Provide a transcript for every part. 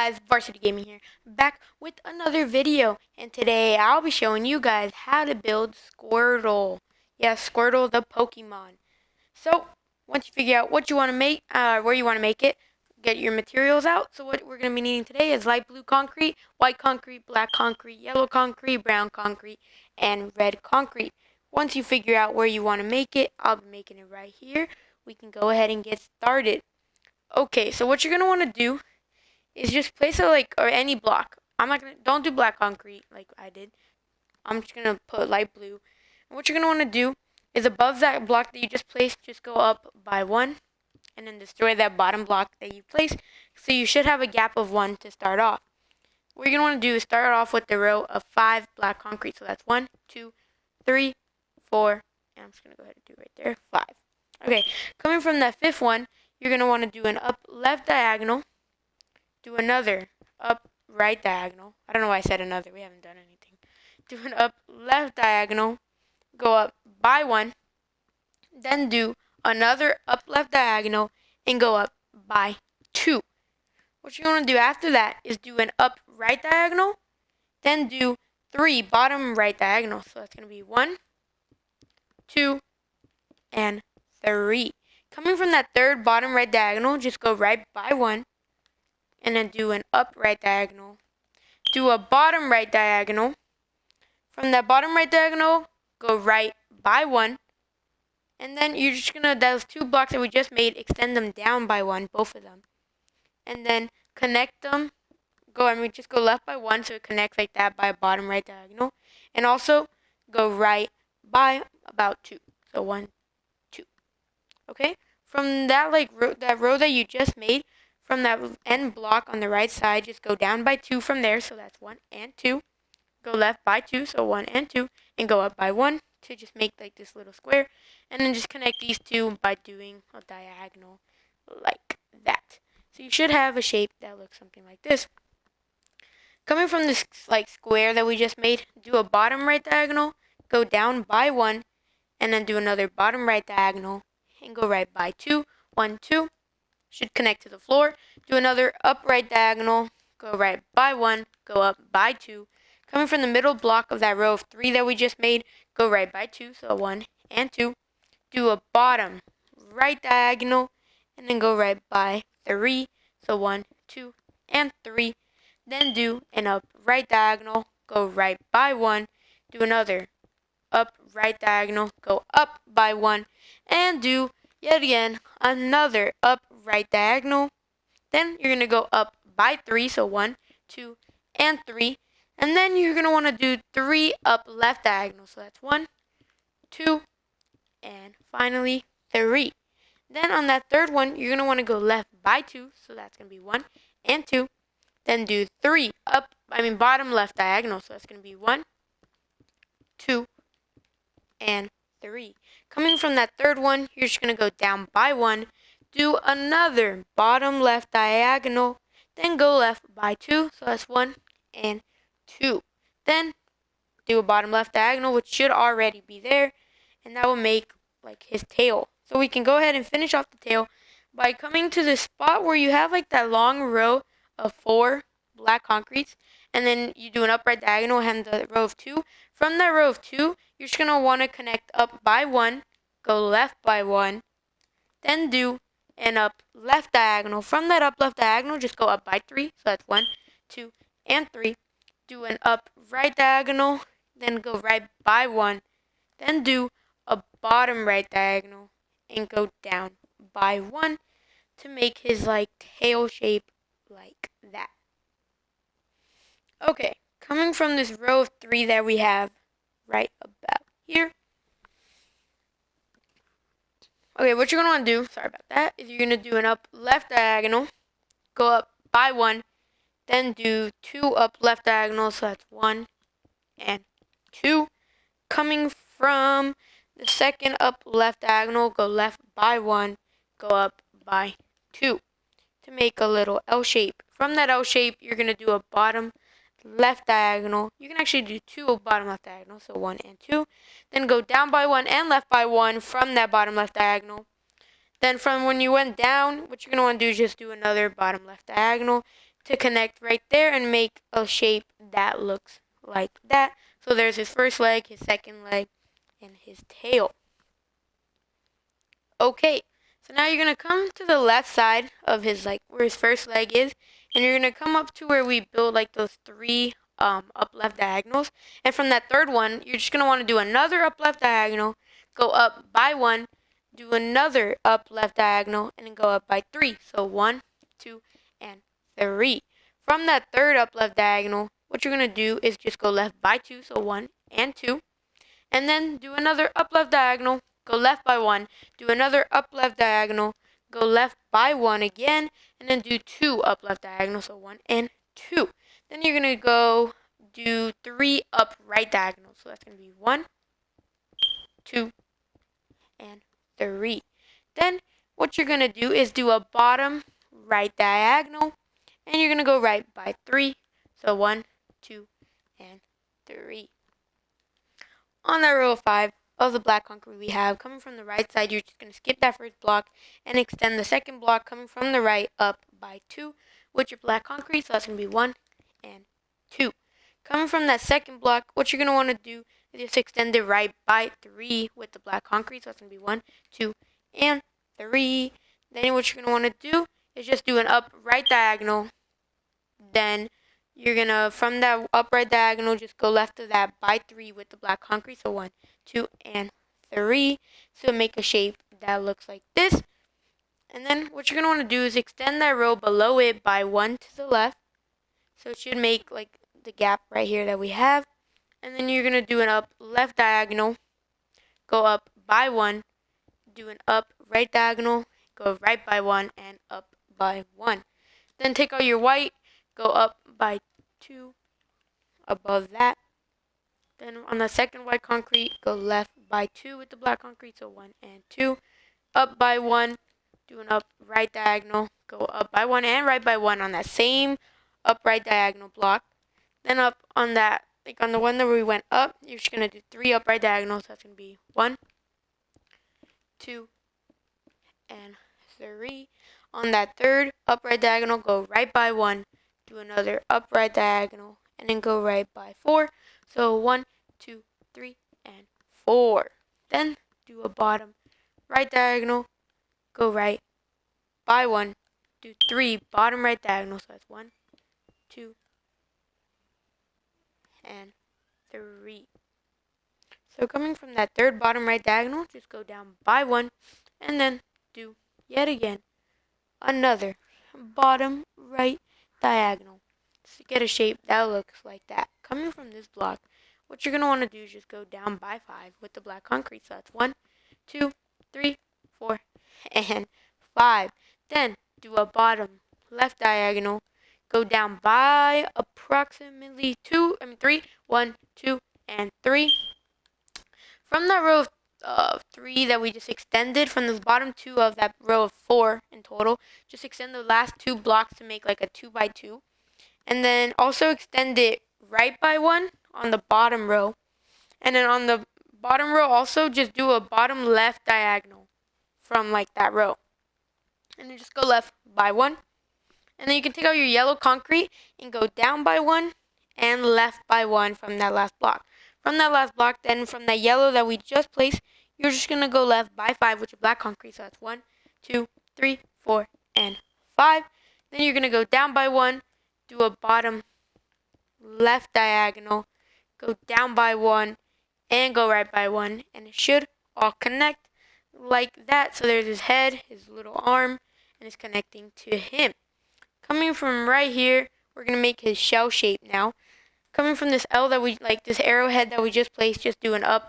guys, Varsity Gaming here, back with another video, and today I'll be showing you guys how to build Squirtle. Yes, Squirtle the Pokemon. So, once you figure out what you want to make, where you want to make it, get your materials out. So what we're going to be needing today is light blue concrete, white concrete, black concrete, yellow concrete, brown concrete, and red concrete. Once you figure out where you want to make it, I'll be making it right here. We can go ahead and get started. Okay, so what you're going to want to do is just place it or any block. Don't do black concrete like I did. I'm just gonna put light blue. And what you're gonna want to do is above that block that you just placed, just go up by one, and then destroy that bottom block that you placed. So you should have a gap of one to start off. What you're gonna want to do is start off with the row of 5 black concrete. So that's 1, 2, 3, 4, and I'm just gonna go ahead and do right there 5. Okay, coming from that 5th one, you're gonna want to do an up left diagonal. Do another up right diagonal. I don't know why I said another. We haven't done anything. Do an up left diagonal. Go up by 1. Then do another up left diagonal and go up by 2. What you're going to do after that is do an up right diagonal. Then do 3 bottom right diagonal. So that's going to be 1, 2, and 3. Coming from that 3rd bottom right diagonal, just go right by 1. And then do an up right diagonal. Do a bottom right diagonal. From that bottom right diagonal, go right by 1. And then you're just going to, those 2 blocks that we just made, extend them down by 1, both of them. And then connect them. Just go left by 1 so it connects like that by a bottom right diagonal. And also go right by about 2. So 1, 2. Okay? From that row that you just made, from that end block on the right side, just go down by 2 from there, so that's 1 and 2. Go left by 2, so 1 and 2, and go up by 1 to just make like this little square, and then just connect these 2 by doing a diagonal like that. So you should have a shape that looks something like this. Coming from this square that we just made, do a bottom right diagonal, go down by 1, and then do another bottom right diagonal, and go right by 2, 1, 2. Should connect to the floor. Do another upright diagonal. Go right by 1. Go up by 2. Coming from the middle block of that row of 3 that we just made, go right by 2. So 1 and 2. Do a bottom right diagonal. And then go right by 3. So 1, 2, and 3. Then do an up right diagonal. Go right by 1. Do another up right diagonal. Go up by 1. And do yet again another up right diagonal. Then you're going to go up by 3, so 1, 2, and 3. And then you're going to want to do 3 up left diagonals. So that's 1, 2, and finally 3. Then on that 3rd one, you're going to want to go left by 2, so that's going to be 1 and 2. Then do 3 bottom left diagonal, so that's going to be 1, 2, and 3. Coming from that 3rd one, you're just going to go down by 1. Do another bottom left diagonal. Then go left by 2. So that's 1 and 2. Then do a bottom left diagonal, which should already be there. And that will make his tail. So we can go ahead and finish off the tail by coming to the spot where you have that long row of 4 black concretes. And then you do an upright diagonal and the row of 2. From that row of 2, you're just going to want to connect up by 1, go left by 1, then do an up left diagonal. From that up left diagonal, just go up by 3. So that's 1, 2, and 3. Do an up right diagonal, then go right by 1. Then do a bottom right diagonal and go down by 1 to make his tail shape like that. Okay, coming from this row of 3 that we have right about here. Okay, what you're going to want to do, sorry about that, is you're going to do an up left diagonal, go up by 1, then do 2 up left diagonals, so that's 1 and 2. Coming from the 2nd up left diagonal, go left by 1, go up by 2 to make a little L shape. From that L shape, you're going to do a bottom left diagonal. You can actually do 2 bottom left diagonals, so 1 and 2. Then go down by 1 and left by 1 from that bottom left diagonal. Then from when you went down, what you're going to want to do is just do another bottom left diagonal to connect right there and make a shape that looks like that. So there's his first leg, his second leg, and his tail. Okay, so now you're going to come to the left side of his, like, where his first leg is, and you're going to come up to where we build, like, those three up left diagonals. And from that third one, you're just going to want to do another up left diagonal, go up by one, do another up left diagonal, and then go up by three. So 1, 2, and 3. From that third up left diagonal, what you're going to do is just go left by 2, so 1 and 2, and then do another up left diagonal, go left by 1, do another up left diagonal, go left by 1 again, and then do 2 up left diagonals, so 1 and 2. Then you're going to go do 3 up right diagonals, so that's going to be 1, 2, and 3. Then what you're going to do is do a bottom right diagonal, and you're going to go right by 3, so 1, 2, and 3. On that row of 5 of the black concrete we have, coming from the right side, you're just going to skip that first block and extend the second block coming from the right up by 2 with your black concrete, so that's going to be 1 and 2. Coming from that second block, what you're going to want to do is just extend it right by 3 with the black concrete, so that's going to be 1, 2, and 3. Then what you're going to want to do is just do an up right diagonal. Then you're going to, from that upright diagonal, just go left of that by 3 with the black concrete. So 1, 2, and 3. So make a shape that looks like this. And then what you're going to want to do is extend that row below it by 1 to the left. So it should make like the gap right here that we have. And then you're going to do an up left diagonal, go up by 1, do an up right diagonal, go right by 1, and up by 1. Then take out your white, go up by 2 above that. Then on the second white concrete, go left by 2 with the black concrete, so 1 and 2. Up by 1, do an up right diagonal, go up by 1 and right by 1 on that same up right diagonal block. Then up on that, like on the one that we went up, you're just going to do 3 upright diagonals. That's going to be 1, 2, and 3. On that third upright diagonal, go right by 1, do another upright diagonal, and then go right by 4. So 1, 2, 3, and 4. Then do a bottom right diagonal, go right by 1, do 3 bottom right diagonals. So that's 1, 2, and 3. So coming from that third bottom right diagonal, just go down by 1, and then do yet again another bottom right diagonal to get a shape that looks like that. Coming from this block, what you're going to want to do is just go down by 5 with the black concrete. So that's 1, 2, 3, 4, and 5. Then do a bottom left diagonal, go down by approximately 3, 1, 2, and 3. From that row of 3 that we just extended, from the bottom 2 of that row of 4 in total, just extend the last 2 blocks to make like a 2 by 2. And then also extend it right by 1 on the bottom row. And then on the bottom row also just do a bottom left diagonal from like that row. And then just go left by 1. And then you can take out your yellow concrete and go down by 1 and left by 1 from that last block. From that last block, then from that yellow that we just placed, you're just going to go left by 5 with your black concrete. So that's 1, 2, 3, 4, and 5. Then you're going to go down by 1, do a bottom left diagonal, go down by 1, and go right by 1. And it should all connect like that. So there's his head, his little arm, and it's connecting to him. Coming from right here, we're going to make his shell shape now. Coming from this L that we, like this arrowhead that we just placed, just do a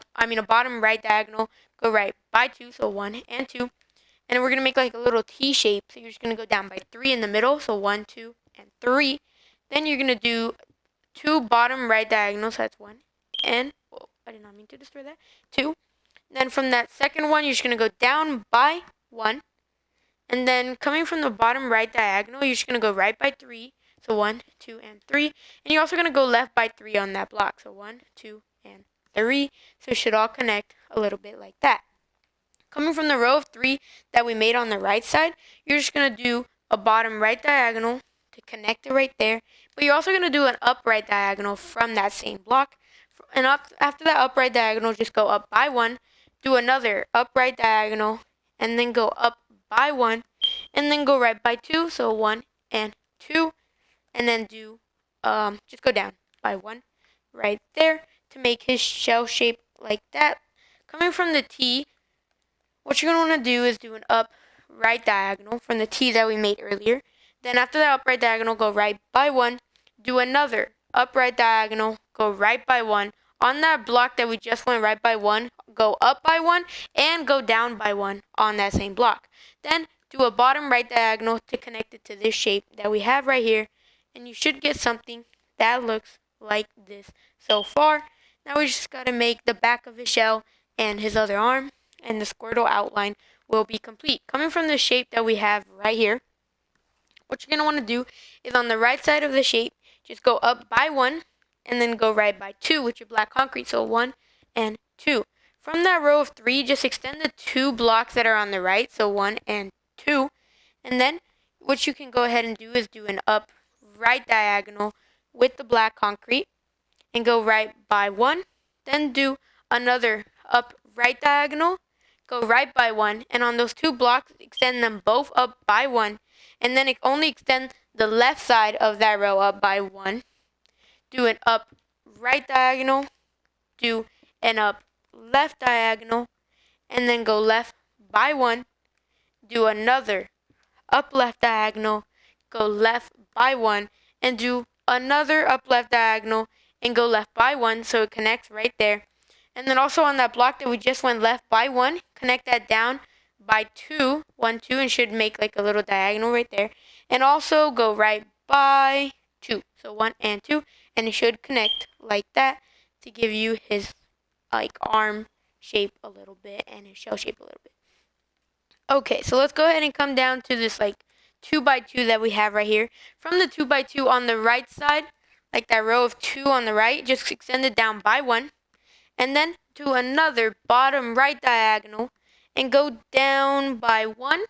bottom right diagonal, go right by 2, so 1 and 2. And then we're going to make like a little T shape, so you're just going to go down by 3 in the middle, so 1, 2, and 3. Then you're going to do 2 bottom right diagonals, so that's 1 and, I did not mean to destroy that, 2. Then from that second one, you're just going to go down by 1. And then coming from the bottom right diagonal, you're just going to go right by 3. So 1, 2, and 3. And you're also going to go left by 3 on that block. So 1, 2, and 3. So it should all connect a little bit like that. Coming from the row of 3 that we made on the right side, you're just going to do a bottom right diagonal to connect it right there. But you're also going to do an upright diagonal from that same block. And after that upright diagonal, just go up by 1, do another upright diagonal, and then go up by 1, and then go right by 2, so 1 and 2, and then do, just go down by 1 right there to make his shell shape like that. Coming from the T, what you're going to want to do is do an upright diagonal from the T that we made earlier. Then after that upright diagonal, go right by 1, do another upright diagonal, go right by 1. On that block that we just went right by 1, go up by 1 and go down by 1 on that same block. Then do a bottom right diagonal to connect it to this shape that we have right here. And you should get something that looks like this so far. Now we just got to make the back of his shell and his other arm, and the Squirtle outline will be complete. Coming from the shape that we have right here, what you're going to want to do is on the right side of the shape, just go up by 1 and then go right by 2 with your black concrete. So 1 and 2. From that row of 3, just extend the 2 blocks that are on the right, so 1 and 2. And then what you can go ahead and do is do an upright diagonal with the black concrete and go right by 1. Then do another upright diagonal, go right by 1, and on those 2 blocks, extend them both up by 1, and then only extend the left side of that row up by 1. Do an up right diagonal, do an up left diagonal, and then go left by 1. Do another up left diagonal, go left by 1, and do another up left diagonal and go left by 1, so it connects right there. And then also on that block that we just went left by 1, connect that down by 2, 1, 2, and should make like a little diagonal right there. And also go right by 2, so 1 and 2, and it should connect like that to give you his like arm shape a little bit and his shell shape a little bit. Okay, so let's go ahead and come down to this like 2 by 2 that we have right here. From the 2 by 2 on the right side, like that row of 2 on the right, just extend it down by 1. And then do another bottom right diagonal and go down by 1.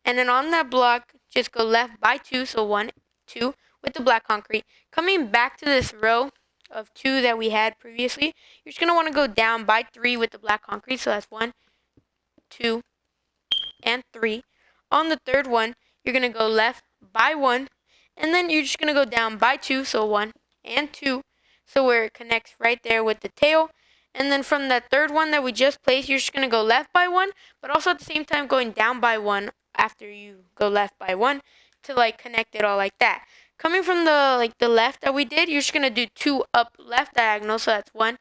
And then on that block, just go left by 2, so 1, 2 with the black concrete. Coming back to this row of 2 that we had previously, you're just going to want to go down by 3 with the black concrete, so that's 1, 2, and 3. On the third one, you're going to go left by 1, and then you're just going to go down by 2, so 1 and 2, so where it connects right there with the tail. And then from that third one that we just placed, you're just going to go left by 1, but also at the same time going down by 1 after you go left by 1 to like connect it all like that. Coming from the left that we did, you're just going to do 2 up left diagonals, so that's 1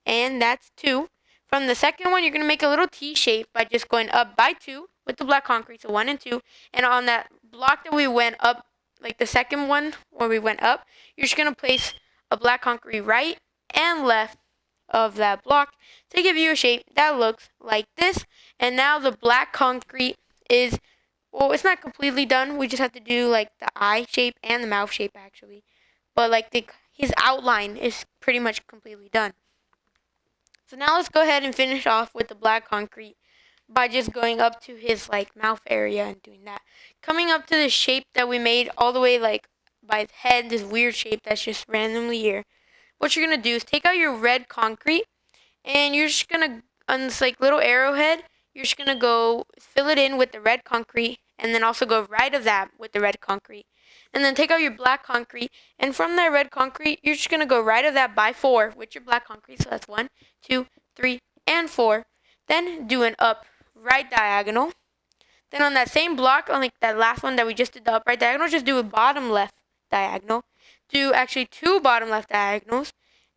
and that's 2. From the second one, you're going to make a little T shape by just going up by 2 with the black concrete, so 1 and 2. And on that block that we went up, like the second one where we went up, you're just going to place a black concrete right and left of that block to give you a shape that looks like this. And now the black concrete is, well, it's not completely done. We just have to do like the eye shape and the mouth shape actually. But like his outline is pretty much completely done. So now let's go ahead and finish off with the black concrete by just going up to his like mouth area and doing that. Coming up to the shape that we made all the way like by his head, this weird shape that's just randomly here. What you're going to do is take out your red concrete and you're just going to, on this like little arrowhead, you're just going to go fill it in with the red concrete and then also go right of that with the red concrete. And then take out your black concrete, and from that red concrete, you're just going to go right of that by 4 with your black concrete. So that's 1, 2, 3, and 4. Then do an up right diagonal. Then on that same block, on like that last one that we just did the upright diagonal, just do a bottom left diagonal. Do actually 2 bottom left diagonals.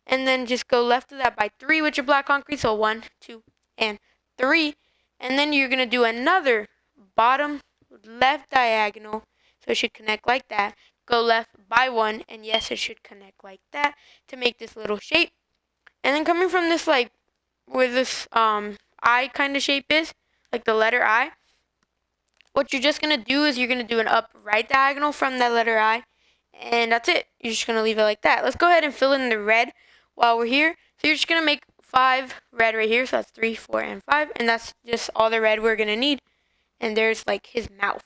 And then just go left of that by 3 with your black concrete. So 1, 2, and 3. And then you're going to do another bottom left diagonal. So it should connect like that. Go left by 1, and yes, it should connect like that to make this little shape. And then coming from this, like, where this I kind of shape is, like the letter I, what you're just going to do is you're going to do an up right diagonal from that letter I, and that's it. You're just going to leave it like that. Let's go ahead and fill in the red while we're here. So you're just going to make 5 red right here, so that's 3, 4, and 5, and that's just all the red we're going to need. And there's, like, his mouth.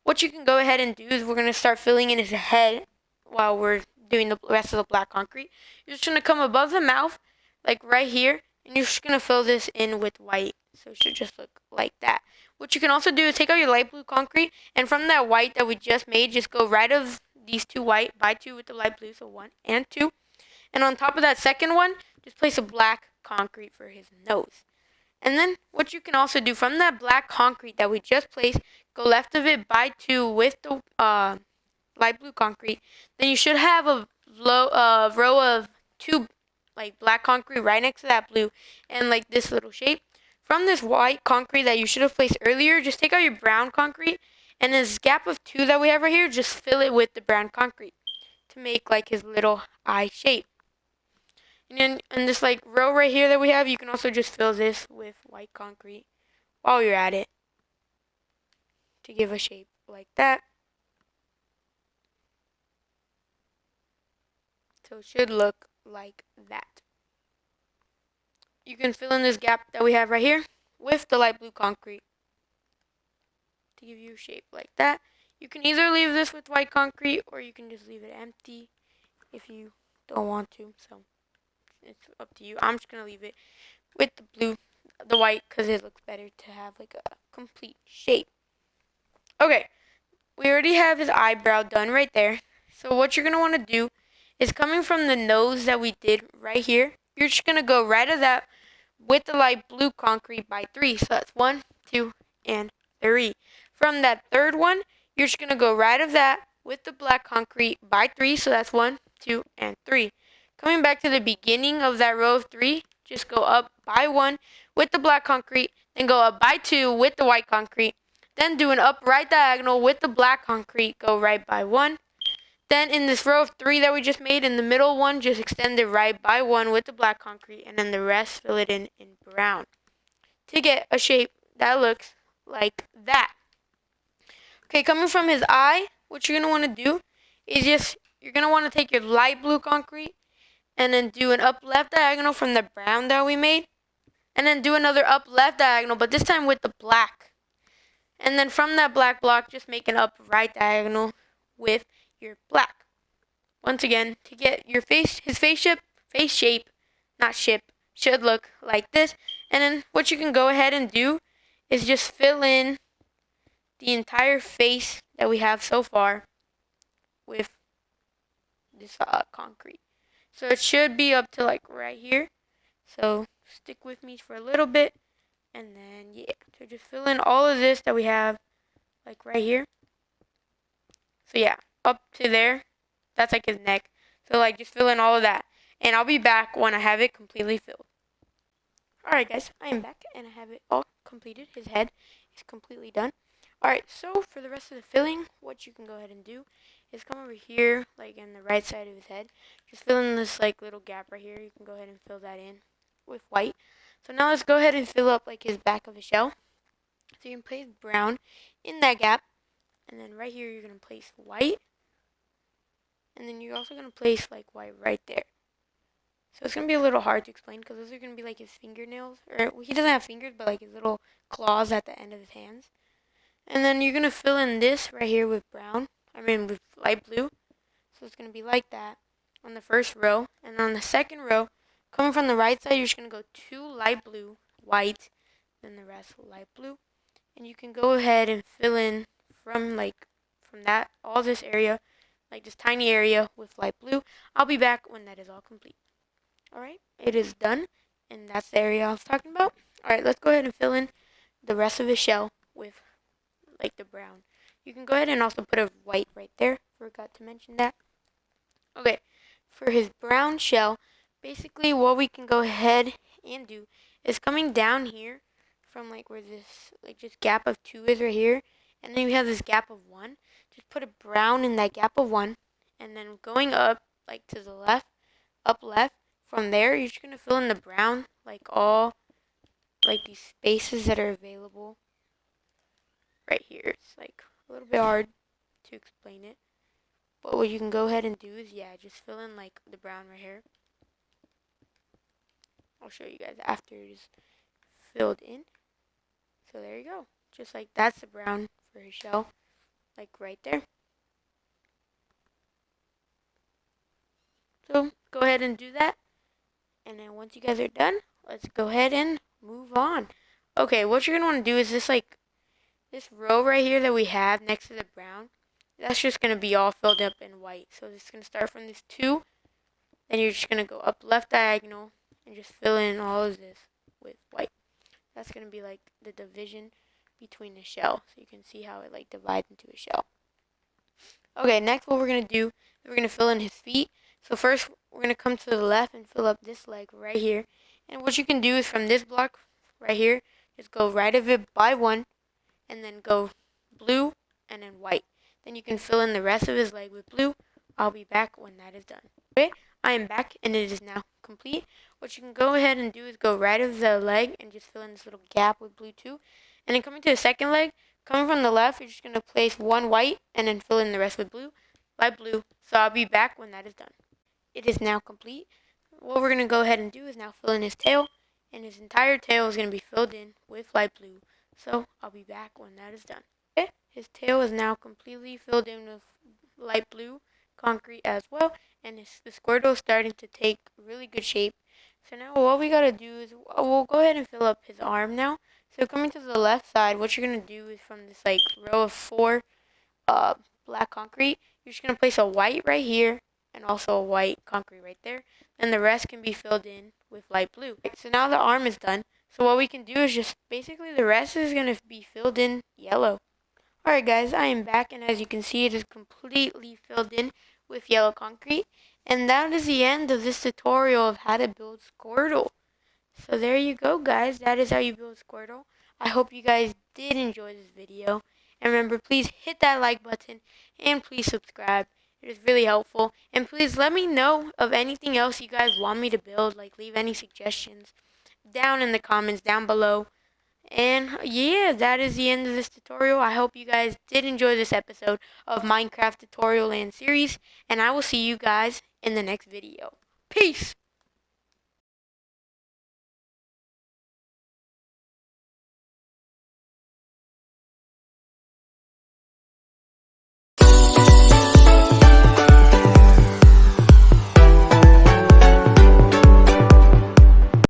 what you can go ahead and do is we're going to start filling in his head while we're doing the rest of the black concrete. You're just going to come above the mouth, like right here, and you're just going to fill this in with white. So it should just look like that. What you can also do is take out your light blue concrete, and from that white that we just made, just go right of these two white by two with the light blue, so 1 and 2. And on top of that second one, just place a black concrete for his nose. And then what you can also do from that black concrete that we just placed, go left of it by two with the light blue concrete. Then you should have a row of two like black concrete right next to that blue and like this little shape. From this white concrete that you should have placed earlier, just take out your brown concrete and this gap of two that we have right here, just fill it with the brown concrete to make like his little eye shape. And then in this like row right here that we have, you can also just fill this with white concrete while you're at it to give a shape like that. So it should look like that. You can fill in this gap that we have right here with the light blue concrete to give you a shape like that. You can either leave this with white concrete or you can just leave it empty if you don't want to. So it's up to you. I'm just going to leave it with the white, because it looks better to have like a complete shape. Okay, we already have his eyebrow done right there. So what you're going to want to do is coming from the nose that we did right here, you're just going to go right of that with the light blue concrete by 3. So that's 1, 2, and 3. From that third one, you're just going to go right of that with the black concrete by 3. So that's 1, 2, and 3. Coming back to the beginning of that row of 3, just go up by 1 with the black concrete, then go up by 2 with the white concrete, then do an up right diagonal with the black concrete, go right by 1. Then in this row of 3 that we just made, in the middle one, just extend it right by 1 with the black concrete, and then the rest fill it in brown to get a shape that looks like that. Okay, coming from his eye, what you're going to want to do is you're going to want to take your light blue concrete and then do an up left diagonal from the brown that we made, and then do another up left diagonal, but this time with the black. And then from that black block, just make an up right diagonal with your black. Once again, to get his face shape, not ship, should look like this. And then what you can go ahead and do is just fill in the entire face that we have so far with this concrete. So it should be up to like right here. So stick with me for a little bit. And then, yeah, so just fill in all of this that we have like right here. So yeah, up to there. That's like his neck. So like just fill in all of that. And I'll be back when I have it completely filled. Alright guys, I am back and I have it all completed. His head is completely done. Alright, so for the rest of the filling, what you can go ahead and do is come over here, like in the right side of his head. Just fill in this like little gap right here. You can go ahead and fill that in with white. So now let's go ahead and fill up like his back of his shell. So you can place brown in that gap. And then right here you're going to place white. And then you're also going to place like white right there. So it's going to be a little hard to explain because those are going to be like his fingernails. Or well, he doesn't have fingers, but like his little claws at the end of his hands. And then you're going to fill in this right here with with light blue. So it's going to be like that on the first row. And on the second row, coming from the right side, you're just going to go 2 light blue, white, then the rest light blue. And you can go ahead and fill in from that, all this area, like this tiny area with light blue. I'll be back when that is all complete. Alright, it is done, and that's the area I was talking about. Alright, let's go ahead and fill in the rest of his shell with like the brown. You can go ahead and also put a white right there. Forgot to mention that. Okay, for his brown shell, basically what we can go ahead and do is coming down here from like where this like just gap of 2 is right here, and then we have this gap of 1. Just put a brown in that gap of 1, and then going up like to the left, up left. From there, you're just gonna fill in the brown, like all like these spaces that are available right here. It's like a little bit hard to explain it, but what you can go ahead and do is just fill in like the brown right here. I'll show you guys after it is filled in. So there you go. Just like that's the brown for his shell. like right there. So go ahead and do that. And then once you guys are done, let's go ahead and move on. Okay, what you're going to want to do is this row right here that we have next to the brown, that's just going to be all filled up in white. So it's going to start from this 2, then you're just going to go up left diagonal and just fill in all of this with white. That's going to be like the division between the shell. So you can see how it like divides into a shell. Okay, next what we're going to do, we're going to fill in his feet. So first we're going to come to the left and fill up this leg right here. And what you can do is from this block right here, just go right of it by 1, and then go blue and then white. Then you can fill in the rest of his leg with blue. I'll be back when that is done. Okay, I am back and it is now complete. What you can go ahead and do is go right of the leg and just fill in this little gap with blue too. And then coming to the second leg, coming from the left, you're just going to place 1 white and then fill in the rest with blue, light blue. So I'll be back when that is done. It is now complete. What we're going to go ahead and do is now fill in his tail, and his entire tail is going to be filled in with light blue. So I'll be back when that is done. Okay, his tail is now completely filled in with light blue concrete as well, and the Squirtle is starting to take really good shape. So now what we gotta do is we'll go ahead and fill up his arm now. So coming to the left side, what you're gonna do is from this like row of 4 black concrete, you're just gonna place a white right here and also a white concrete right there. Then the rest can be filled in with light blue. So now the arm is done. So what we can do is just basically the rest is going to be filled in yellow. Alright guys, I am back, and as you can see it is completely filled in with yellow concrete. And that is the end of this tutorial of how to build Squirtle. So there you go guys, that is how you build Squirtle. I hope you guys did enjoy this video. And remember, please hit that like button and please subscribe. It is really helpful. And please let me know of anything else you guys want me to build. Like leave any suggestions down in the comments down below. And yeah, that is the end of this tutorial. I hope you guys did enjoy this episode of Minecraft Tutorial Land series. And I will see you guys in the next video. Peace!